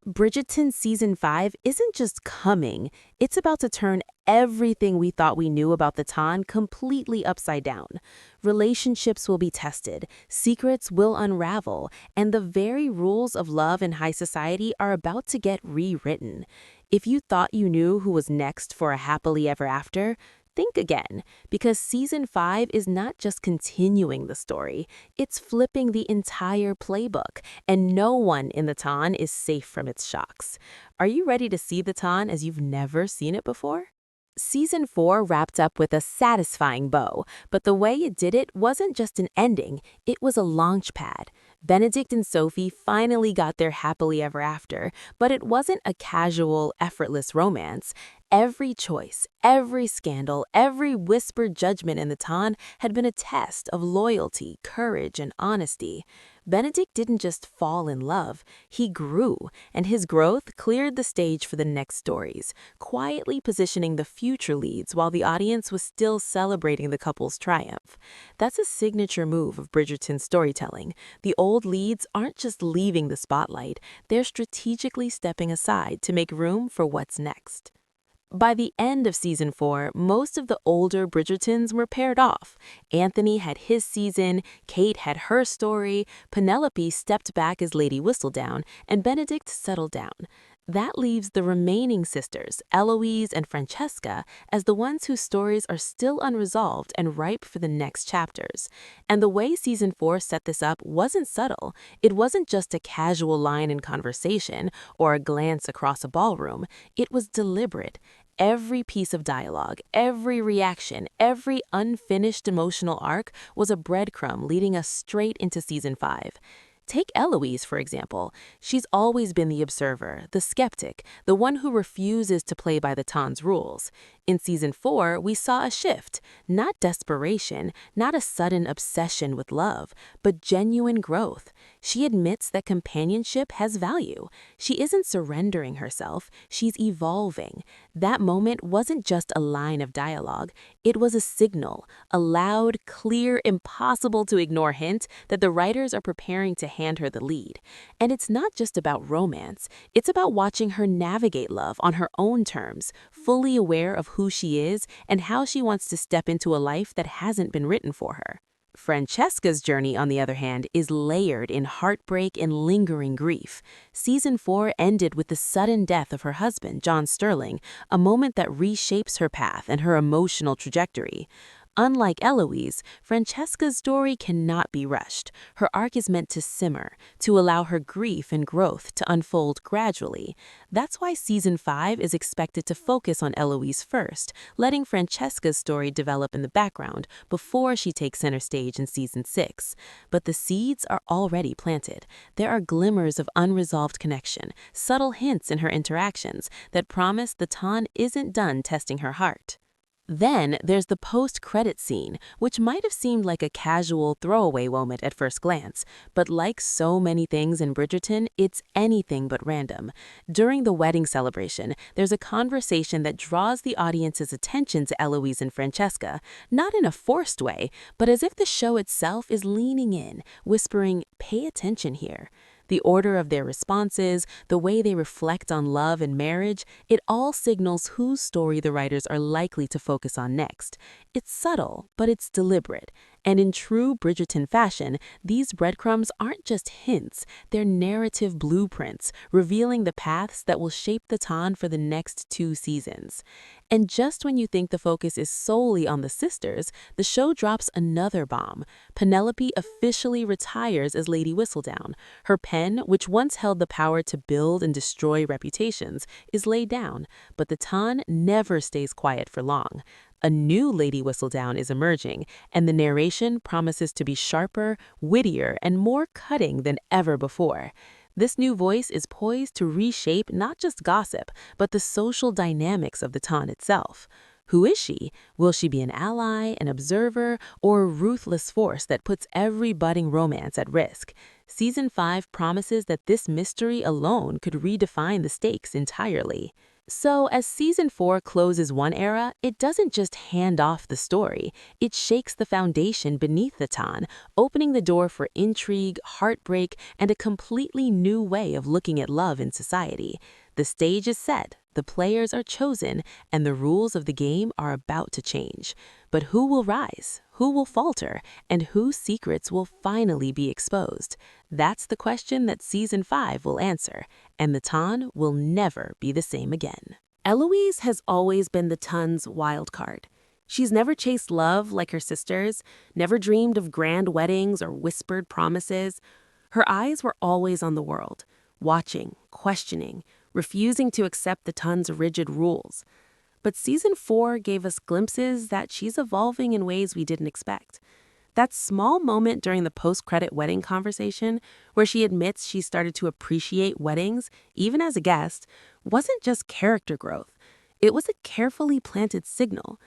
Bridgerton Season 5 isn't just coming, it's about to turn everything we thought we knew about the Ton completely upside down. Relationships will be tested, secrets will unravel, and the very rules of love in high society are about to get rewritten. If you thought you knew who was next for a happily ever after, think again, because Season 5 is not just continuing the story, it's flipping the entire playbook, and no one in the Ton is safe from its shocks. Are you ready to see the Ton as you've never seen it before? Season 4 wrapped up with a satisfying bow, but the way it did it wasn't just an ending, it was a launch pad. Benedict and Sophie finally got their happily ever after, but it wasn't a casual, effortless romance. Every choice, every scandal, every whispered judgment in the Ton had been a test of loyalty, courage, and honesty. Benedict didn't just fall in love, he grew, and his growth cleared the stage for the next stories, quietly positioning the future leads while the audience was still celebrating the couple's triumph. That's a signature move of Bridgerton's storytelling. The old leads aren't just leaving the spotlight, they're strategically stepping aside to make room for what's next. By the end of Season 4, most of the older Bridgertons were paired off. Anthony had his season, Kate had her story, Penelope stepped back as Lady Whistledown, and Benedict settled down. That leaves the remaining sisters, Eloise and Francesca, as the ones whose stories are still unresolved and ripe for the next chapters. And the way Season 4 set this up wasn't subtle. It wasn't just a casual line in conversation or a glance across a ballroom. It was deliberate. Every piece of dialogue, every reaction, every unfinished emotional arc was a breadcrumb leading us straight into Season 5. Take Eloise, for example. She's always been the observer, the skeptic, the one who refuses to play by the Ton's rules. In Season 4, we saw a shift, not desperation, not a sudden obsession with love, but genuine growth. She admits that companionship has value. She isn't surrendering herself, she's evolving. That moment wasn't just a line of dialogue, it was a signal, a loud, clear, impossible to ignore hint that the writers are preparing to hand her the lead. And it's not just about romance, it's about watching her navigate love on her own terms, fully aware of who she is and how she wants to step into a life that hasn't been written for her. Francesca's journey, on the other hand, is layered in heartbreak and lingering grief. Season 4 ended with the sudden death of her husband, John Sterling, a moment that reshapes her path and her emotional trajectory. Unlike Eloise, Francesca's story cannot be rushed. Her arc is meant to simmer, to allow her grief and growth to unfold gradually. That's why Season 5 is expected to focus on Eloise first, letting Francesca's story develop in the background before she takes center stage in Season 6. But the seeds are already planted. There are glimmers of unresolved connection, subtle hints in her interactions that promise the Ton isn't done testing her heart. Then there's the post-credit scene, which might have seemed like a casual throwaway moment at first glance, but like so many things in Bridgerton, it's anything but random. During the wedding celebration, there's a conversation that draws the audience's attention to Eloise and Francesca, not in a forced way, but as if the show itself is leaning in, whispering, "Pay attention here." The order of their responses, the way they reflect on love and marriage, it all signals whose story the writers are likely to focus on next. It's subtle, but it's deliberate. And in true Bridgerton fashion, these breadcrumbs aren't just hints, they're narrative blueprints, revealing the paths that will shape the Ton for the next 2 seasons. And just when you think the focus is solely on the sisters, the show drops another bomb. Penelope officially retires as Lady Whistledown. Her pen, which once held the power to build and destroy reputations, is laid down, but the Ton never stays quiet for long. A new Lady Whistledown is emerging, and the narration promises to be sharper, wittier, and more cutting than ever before. This new voice is poised to reshape not just gossip, but the social dynamics of the Ton itself. Who is she? Will she be an ally, an observer, or a ruthless force that puts every budding romance at risk? Season 5 promises that this mystery alone could redefine the stakes entirely. So, as season 4 closes one era, it doesn't just hand off the story, it shakes the foundation beneath the ton, opening the door for intrigue, heartbreak, and a completely new way of looking at love in society. The stage is set, the players are chosen, and the rules of the game are about to change. But who will rise? Who will falter? And whose secrets will finally be exposed? That's the question that season 5 will answer, and the ton will never be the same again. Eloise has always been the ton's wild card. She's never chased love like her sisters, never dreamed of grand weddings or whispered promises. Her eyes were always on the world, watching, questioning, refusing to accept the ton's rigid rules. But season 4 gave us glimpses that she's evolving in ways we didn't expect. That small moment during the post-credit wedding conversation, where she admits she started to appreciate weddings, even as a guest, wasn't just character growth. It was a carefully planted signal.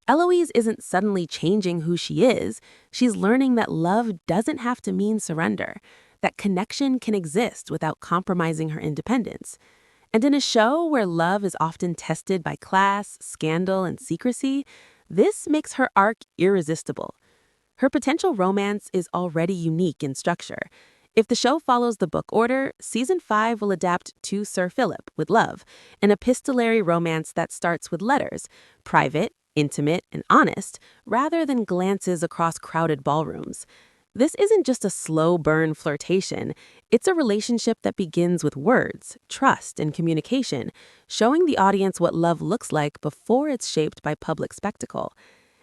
Eloise isn't suddenly changing who she is. She's learning that love doesn't have to mean surrender, that connection can exist without compromising her independence. And in a show where love is often tested by class, scandal, and secrecy, this makes her arc irresistible. Her potential romance is already unique in structure. If the show follows the book order, season 5 will adapt to Sir Philip with Love, an epistolary romance that starts with letters, private, intimate, and honest, rather than glances across crowded ballrooms. This isn't just a slow burn flirtation, it's a relationship that begins with words, trust, and communication, showing the audience what love looks like before it's shaped by public spectacle.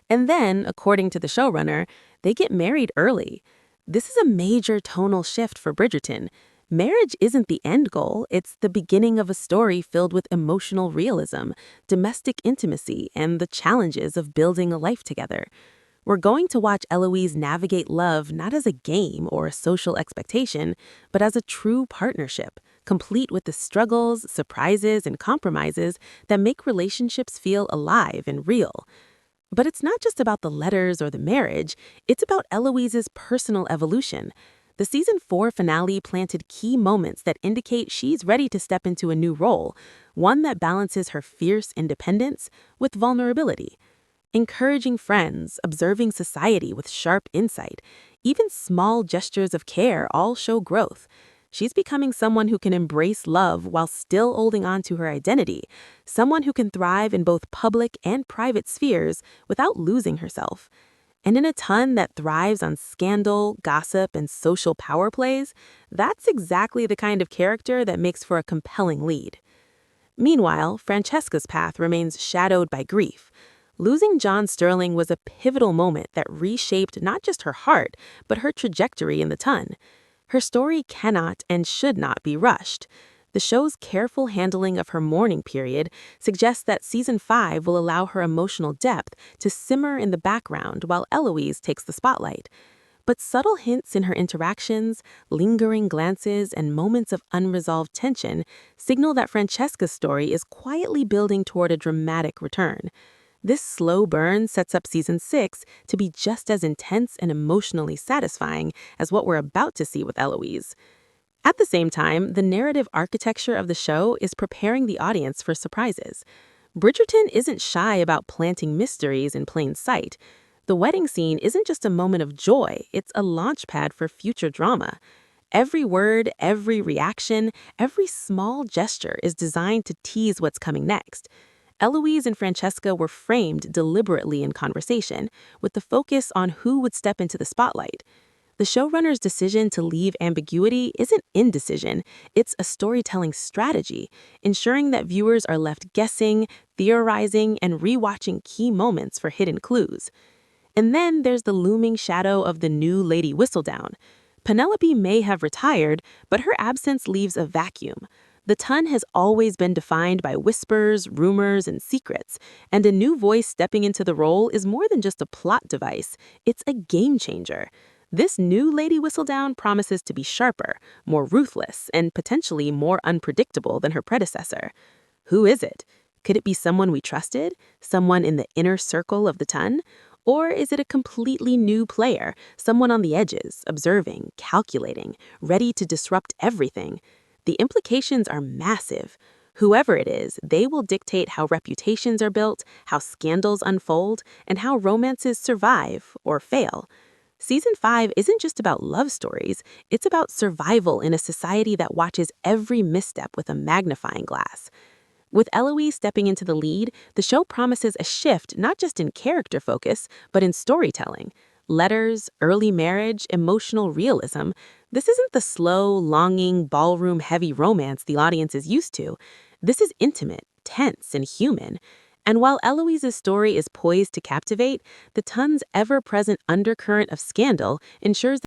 And then, according to the showrunner, they get married early. This is a major tonal shift for Bridgerton. Marriage isn't the end goal, it's the beginning of a story filled with emotional realism, domestic intimacy, and the challenges of building a life together. We're going to watch Eloise navigate love not as a game or a social expectation, but as a true partnership, complete with the struggles, surprises, and compromises that make relationships feel alive and real. But it's not just about the letters or the marriage, it's about Eloise's personal evolution. The season 4 finale planted key moments that indicate she's ready to step into a new role, one that balances her fierce independence with vulnerability. Encouraging friends, observing society with sharp insight, even small gestures of care all show growth. She's becoming someone who can embrace love while still holding on to her identity, someone who can thrive in both public and private spheres without losing herself. And in a ton that thrives on scandal, gossip, and social power plays, that's exactly the kind of character that makes for a compelling lead. Meanwhile, Francesca's path remains shadowed by grief. Losing John Sterling was a pivotal moment that reshaped not just her heart, but her trajectory in the ton. Her story cannot and should not be rushed. The show's careful handling of her mourning period suggests that season 5 will allow her emotional depth to simmer in the background while Eloise takes the spotlight. But subtle hints in her interactions, lingering glances, and moments of unresolved tension signal that Francesca's story is quietly building toward a dramatic return. This slow burn sets up season 6 to be just as intense and emotionally satisfying as what we're about to see with Eloise. At the same time, the narrative architecture of the show is preparing the audience for surprises. Bridgerton isn't shy about planting mysteries in plain sight. The wedding scene isn't just a moment of joy, it's a launchpad for future drama. Every word, every reaction, every small gesture is designed to tease what's coming next. Eloise and Francesca were framed deliberately in conversation, with the focus on who would step into the spotlight. The showrunner's decision to leave ambiguity isn't indecision, it's a storytelling strategy, ensuring that viewers are left guessing, theorizing, and rewatching key moments for hidden clues. And then there's the looming shadow of the new Lady Whistledown. Penelope may have retired, but her absence leaves a vacuum. The ton has always been defined by whispers, rumors, and secrets, and a new voice stepping into the role is more than just a plot device, it's a game changer. This new Lady Whistledown promises to be sharper, more ruthless, and potentially more unpredictable than her predecessor. Who is it? Could it be someone we trusted? Someone in the inner circle of the ton? Or is it a completely new player, someone on the edges, observing, calculating, ready to disrupt everything? The implications are massive. Whoever it is, they will dictate how reputations are built, how scandals unfold, and how romances survive or fail. Season 5 isn't just about love stories, it's about survival in a society that watches every misstep with a magnifying glass. With Eloise stepping into the lead, the show promises a shift not just in character focus, but in storytelling. Letters, early marriage, emotional realism. This isn't the slow, longing, ballroom-heavy romance the audience is used to. This is intimate, tense, and human. And while Eloise's story is poised to captivate, the ton's ever-present undercurrent of scandal ensures